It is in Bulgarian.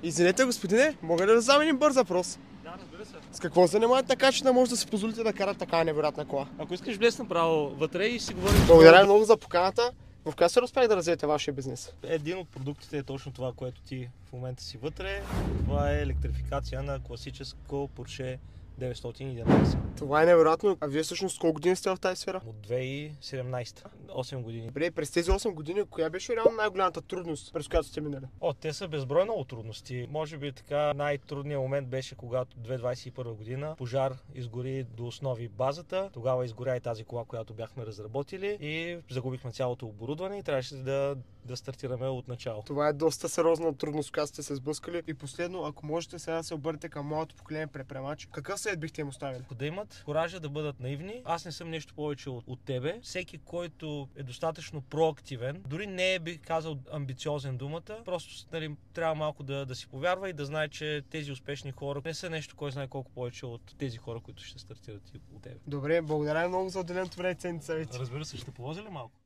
Извинете, господине, мога ли да задам един бърз въпрос? Да, разбира се. С какво се занимавате така, че не може да си позволите да карате такава невероятна кола? Ако искаш, влез направо вътре и си говорим. Благодаря много за поканата. В коя се успях да развиете вашия бизнес? Един от продуктите е точно това, което ти в момента си вътре. Това е електрификация на класическо Porsche 911. Това е невероятно. А вие всъщност колко години сте в тази сфера? От 2017. 8 години. Добре, през тези 8 години, коя беше реално най-голямата трудност, през която сте минали? Те са безброй много трудности. Може би така най-трудният момент беше когато 2021 година пожар изгори до основи базата. Тогава изгоря и тази кола, която бяхме разработили и загубихме цялото оборудване и трябваше да стартираме от начало. Това е доста сериозна трудност, която сте се сблъскали. И последно, ако можете сега да се обърнете към младото поколение предприемачи, какъв съвет бихте им оставили? Да имат коража да бъдат наивни. Аз не съм нещо повече от тебе. Всеки, който е достатъчно проактивен, дори не е, бих казал, амбициозен думата, просто трябва малко да си повярва и да знае, че тези успешни хора не са нещо, кой знае колко повече от тези хора, които ще стартират и от тебе. Добре, благодаря много за отделеното време и ценните съвети. Разбира се, ще полазя ли малко?